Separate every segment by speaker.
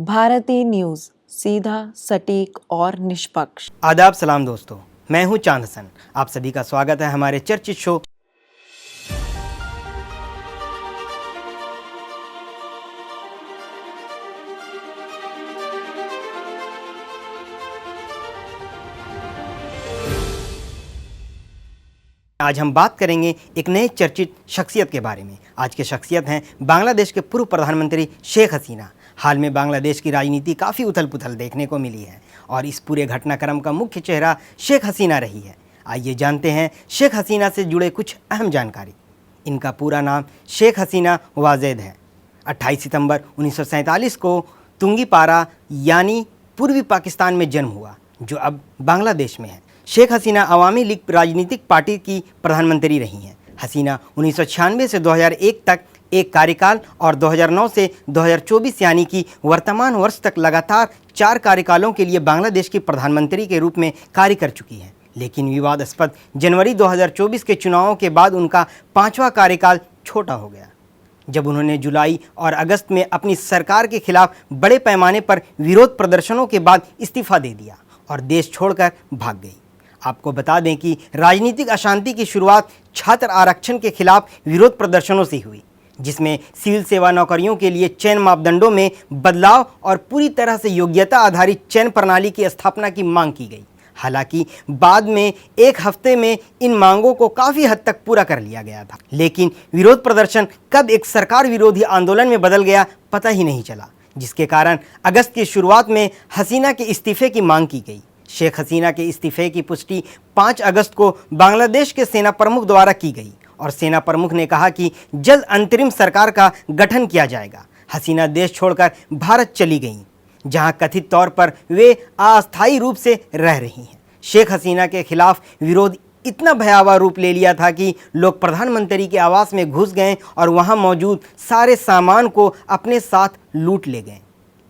Speaker 1: भारतीय न्यूज, सीधा, सटीक और निष्पक्ष।
Speaker 2: आदाब सलाम दोस्तों, मैं हूं चांद हसन। आप सभी का स्वागत है हमारे चर्चित शो आज हम बात करेंगे एक नए चर्चित शख्सियत के बारे में। आज के शख्सियत हैं बांग्लादेश के पूर्व प्रधानमंत्री शेख हसीना। हाल में बांग्लादेश की राजनीति काफ़ी उथल पुथल देखने को मिली है और इस पूरे घटनाक्रम का मुख्य चेहरा शेख हसीना रही है। आइए जानते हैं शेख हसीना से जुड़े कुछ अहम जानकारी। इनका पूरा नाम शेख हसीना वाजेद है। 28 सितंबर 1947 को तुंगीपारा यानी पूर्वी पाकिस्तान में जन्म हुआ, जो अब बांग्लादेश में है। शेख हसीना अवामी लीग राजनीतिक पार्टी की प्रधानमंत्री रही हैं। हसीना 1996 से 2001 तक एक कार्यकाल और 2009 से 2024 यानी कि वर्तमान वर्ष तक लगातार 4 कार्यकालों के लिए बांग्लादेश की प्रधानमंत्री के रूप में कार्य कर चुकी हैं। लेकिन विवादास्पद जनवरी 2024 के चुनावों के बाद उनका 5वां कार्यकाल छोटा हो गया, जब उन्होंने जुलाई और अगस्त में अपनी सरकार के खिलाफ बड़े पैमाने पर विरोध प्रदर्शनों के बाद इस्तीफा दे दिया और देश छोड़कर भाग गई। आपको बता दें कि राजनीतिक अशांति की शुरुआत छात्र आरक्षण के खिलाफ विरोध प्रदर्शनों से हुई, जिसमें सिविल सेवा नौकरियों के लिए चयन मापदंडों में बदलाव और पूरी तरह से योग्यता आधारित चयन प्रणाली की स्थापना की मांग की गई। हालांकि बाद में एक हफ्ते में इन मांगों को काफ़ी हद तक पूरा कर लिया गया था, लेकिन विरोध प्रदर्शन कब एक सरकार विरोधी आंदोलन में बदल गया पता ही नहीं चला, जिसके कारण अगस्त की शुरुआत में हसीना के इस्तीफे की मांग की गई। शेख हसीना के इस्तीफे की पुष्टि 5 अगस्त को बांग्लादेश के सेना प्रमुख द्वारा की गई और सेना प्रमुख ने कहा कि जल्द अंतरिम सरकार का गठन किया जाएगा। हसीना देश छोड़कर भारत चली गईं, जहां कथित तौर पर वे अस्थायी रूप से रह रही हैं। शेख हसीना के खिलाफ विरोध इतना भयावह रूप ले लिया था कि लोग प्रधानमंत्री के आवास में घुस गए और वहां मौजूद सारे सामान को अपने साथ लूट ले गए।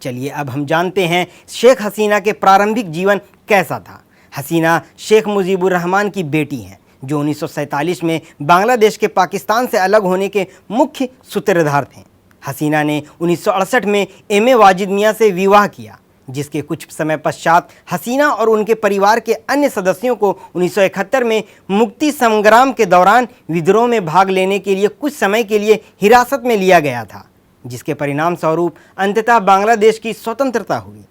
Speaker 2: चलिए अब हम जानते हैं शेख हसीना के प्रारंभिक जीवन कैसा था। हसीना शेख मुजीबुर रहमान की बेटी हैं, जो 1947 में बांग्लादेश के पाकिस्तान से अलग होने के मुख्य सूत्रधार थे। हसीना ने 1968 में एम.ए. वाजिद मियां से विवाह किया, जिसके कुछ समय पश्चात हसीना और उनके परिवार के अन्य सदस्यों को 1971 में मुक्ति संग्राम के दौरान विद्रोह में भाग लेने के लिए कुछ समय के लिए हिरासत में लिया गया था, जिसके परिणाम स्वरूप अंततः बांग्लादेश की स्वतंत्रता हुई।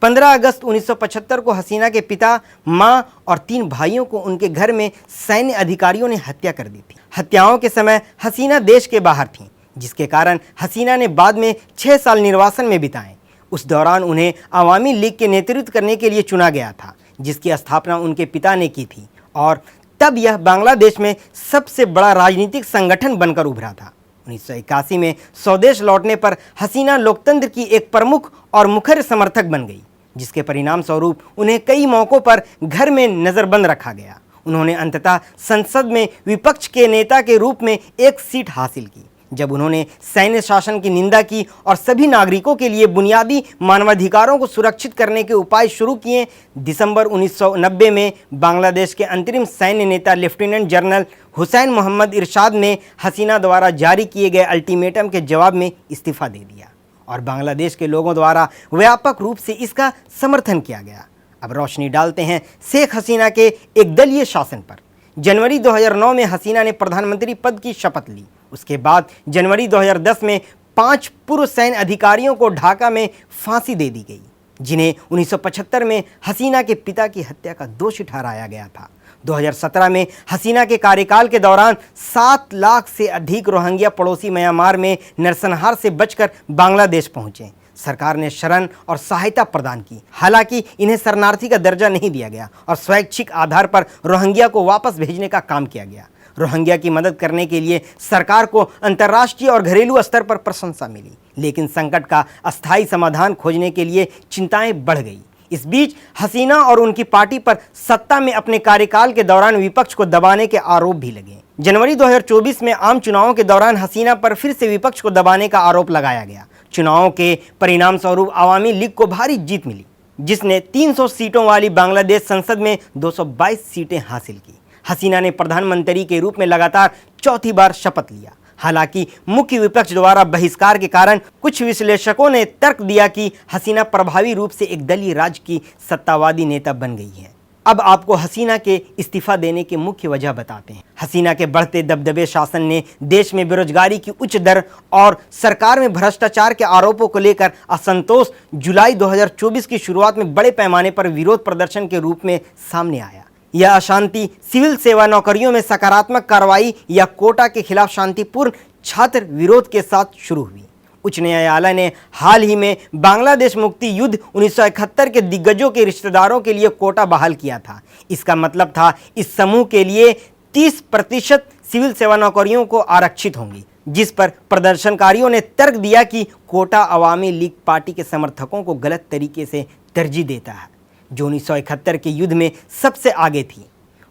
Speaker 2: 15 अगस्त 1975 को हसीना के पिता, मां और 3 भाइयों को उनके घर में सैन्य अधिकारियों ने हत्या कर दी थी। हत्याओं के समय हसीना देश के बाहर थीं, जिसके कारण हसीना ने बाद में 6 साल निर्वासन में बिताए। उस दौरान उन्हें अवामी लीग के नेतृत्व करने के लिए चुना गया था, जिसकी स्थापना उनके पिता ने की थी और तब यह बांग्लादेश में सबसे बड़ा राजनीतिक संगठन बनकर उभरा था। 1981 में स्वदेश लौटने पर हसीना लोकतंत्र की एक प्रमुख और मुखर समर्थक बन गई, जिसके परिणाम स्वरूप उन्हें कई मौक़ों पर घर में नज़रबंद रखा गया। उन्होंने अंततः संसद में विपक्ष के नेता के रूप में एक सीट हासिल की, जब उन्होंने सैन्य शासन की निंदा की और सभी नागरिकों के लिए बुनियादी मानवाधिकारों को सुरक्षित करने के उपाय शुरू किए। दिसंबर 1990 में बांग्लादेश के अंतरिम सैन्य नेता लेफ्टिनेंट जनरल हुसैन मोहम्मद इरशाद ने हसीना द्वारा जारी किए गए अल्टीमेटम के जवाब में इस्तीफा दे दिया और बांग्लादेश के लोगों द्वारा व्यापक रूप से इसका समर्थन किया गया। अब रोशनी डालते हैं शेख हसीना के एक दलीय शासन पर। जनवरी 2009 में हसीना ने प्रधानमंत्री पद की शपथ ली। उसके बाद जनवरी 2010 में 5 पूर्व सैन्य अधिकारियों को ढाका में फांसी दे दी गई, जिन्हें 1975 में हसीना के पिता की हत्या का दोषी ठहराया गया था। 2017 में हसीना के कार्यकाल के दौरान 7 लाख से अधिक रोहिंग्या पड़ोसी म्यांमार में नरसंहार से बचकर बांग्लादेश पहुंचे। सरकार ने शरण और सहायता प्रदान की। हालांकि इन्हें शरणार्थी का दर्जा नहीं दिया गया और स्वैच्छिक आधार पर रोहिंग्या को वापस भेजने का काम किया गया। रोहिंग्या की मदद करने के लिए सरकार को अंतर्राष्ट्रीय और घरेलू स्तर पर प्रशंसा मिली, लेकिन संकट का अस्थायी समाधान खोजने के लिए चिंताएं बढ़ गई। इस बीच हसीना और उनकी पार्टी पर सत्ता में अपने कार्यकाल के दौरान विपक्ष को दबाने के आरोप भी लगे। जनवरी 2024 में आम चुनावों के दौरान हसीना पर फिर से विपक्ष को दबाने का आरोप लगाया गया। चुनावों के परिणाम स्वरूप अवामी लीग को भारी जीत मिली, जिसने 300 सीटों वाली बांग्लादेश संसद में 222 सीटें हासिल की। हसीना ने प्रधानमंत्री के रूप में लगातार 4थी बार शपथ लिया। हालांकि मुख्य विपक्ष द्वारा बहिष्कार के कारण कुछ विश्लेषकों ने तर्क दिया कि हसीना प्रभावी रूप से एक दलीय राज की सत्तावादी नेता बन गई है। अब आपको हसीना के इस्तीफा देने की मुख्य वजह बताते हैं। हसीना के बढ़ते दबदबे शासन ने देश में बेरोजगारी की उच्च दर और सरकार में भ्रष्टाचार के आरोपों को लेकर असंतोष जुलाई 2024 की शुरुआत में बड़े पैमाने पर विरोध प्रदर्शन के रूप में सामने आया। यह अशांति सिविल सेवा नौकरियों में सकारात्मक कार्रवाई या कोटा के खिलाफ शांतिपूर्ण छात्र विरोध के साथ शुरू हुई। उच्च न्यायालय ने हाल ही में बांग्लादेश मुक्ति युद्ध 1971 के दिग्गजों के रिश्तेदारों के लिए कोटा बहाल किया था। इसका मतलब था इस समूह के लिए 30% सिविल सेवा नौकरियों को आरक्षित होंगी, जिस पर प्रदर्शनकारियों ने तर्क दिया कि कोटा अवामी लीग पार्टी के समर्थकों को गलत तरीके से तरजीह देता है, जो 1971 के युद्ध में सबसे आगे थी।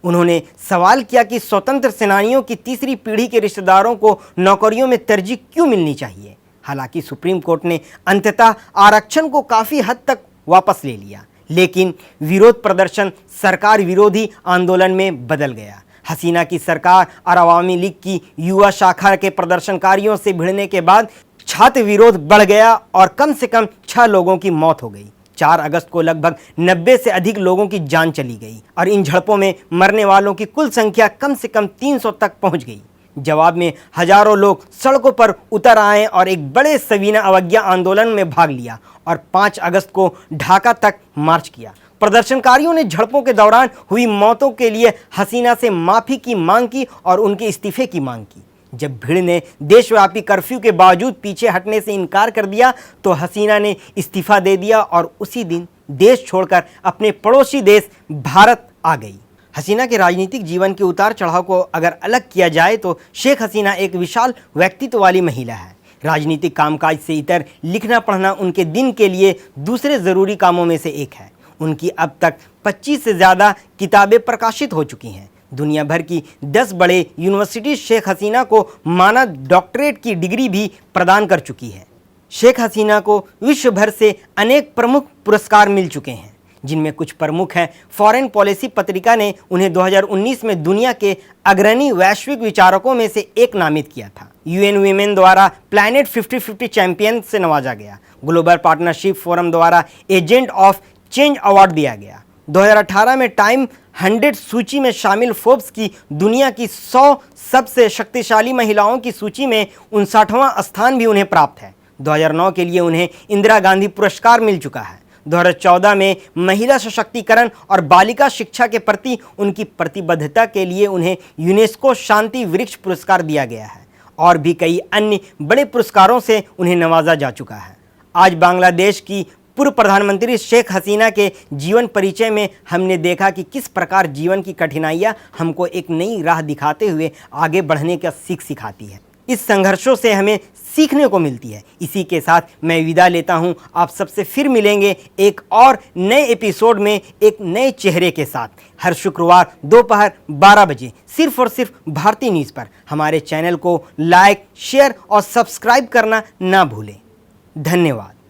Speaker 2: उन्होंने सवाल किया कि स्वतंत्र सेनानियों की तीसरी पीढ़ी के रिश्तेदारों को नौकरियों में तरजीह क्यों मिलनी चाहिए। हालांकि सुप्रीम कोर्ट ने अंततः आरक्षण को काफ़ी हद तक वापस ले लिया, लेकिन विरोध प्रदर्शन सरकार विरोधी आंदोलन में बदल गया। हसीना की सरकार और अवामी लीग की युवा शाखा के प्रदर्शनकारियों से भिड़ने के बाद छात्र विरोध बढ़ गया और कम से कम 6 लोगों की मौत हो गई। 4 अगस्त को लगभग 90 से अधिक लोगों की जान चली गई और इन झड़पों में मरने वालों की कुल संख्या कम से कम 300 तक पहुंच गई। जवाब में हजारों लोग सड़कों पर उतर आए और एक बड़े सविनय अवज्ञा आंदोलन में भाग लिया और 5 अगस्त को ढाका तक मार्च किया। प्रदर्शनकारियों ने झड़पों के दौरान हुई मौतों के लिए हसीना से माफी की मांग की और उनके इस्तीफे की मांग की। जब भीड़ ने देशव्यापी कर्फ्यू के बावजूद पीछे हटने से इनकार कर दिया तो हसीना ने इस्तीफा दे दिया और उसी दिन देश छोड़कर अपने पड़ोसी देश भारत आ गई। हसीना के राजनीतिक जीवन के उतार चढ़ाव को अगर अलग किया जाए तो शेख हसीना एक विशाल व्यक्तित्व वाली महिला है। राजनीतिक कामकाज से इतर लिखना पढ़ना उनके दिन के लिए दूसरे ज़रूरी कामों में से एक है। उनकी अब तक 25 से ज़्यादा किताबें प्रकाशित हो चुकी हैं। दुनिया भर की 10 बड़े यूनिवर्सिटी शेख हसीना को मानद डॉक्टरेट की डिग्री भी प्रदान कर चुकी है। शेख हसीना को विश्व भर से अनेक प्रमुख पुरस्कार मिल चुके हैं, जिनमें कुछ प्रमुख हैं। फॉरेन पॉलिसी पत्रिका ने उन्हें 2019 में दुनिया के अग्रणी वैश्विक विचारकों में से एक नामित किया था। यूएन वीमेन द्वारा प्लैनेट 50-50 चैंपियन से नवाजा गया। ग्लोबल पार्टनरशिप फोरम द्वारा एजेंट ऑफ चेंज अवार्ड दिया गया। 2018 में टाइम 100 सूची में शामिल फोर्ब्स की दुनिया की 100 सबसे शक्तिशाली महिलाओं की सूची में 59वां स्थान भी उन्हें प्राप्त है। 2009 के लिए उन्हें इंदिरा गांधी पुरस्कार मिल चुका है। 2014 में महिला सशक्तिकरण और बालिका शिक्षा के प्रति उनकी प्रतिबद्धता के लिए उन्हें यूनेस्को शांति वृक्ष पुरस्कार दिया गया है और भी कई अन्य बड़े पुरस्कारों से उन्हें नवाजा जा चुका है। आज बांग्लादेश की पूर्व प्रधानमंत्री शेख हसीना के जीवन परिचय में हमने देखा कि किस प्रकार जीवन की कठिनाइयां हमको एक नई राह दिखाते हुए आगे बढ़ने का सीख सिखाती है। इस संघर्षों से हमें सीखने को मिलती है। इसी के साथ मैं विदा लेता हूं। आप सबसे फिर मिलेंगे एक और नए एपिसोड में एक नए चेहरे के साथ, हर शुक्रवार दोपहर 12 बजे सिर्फ और सिर्फ भारतीय न्यूज़ पर। हमारे चैनल को लाइक, शेयर और सब्सक्राइब करना ना भूलें। धन्यवाद।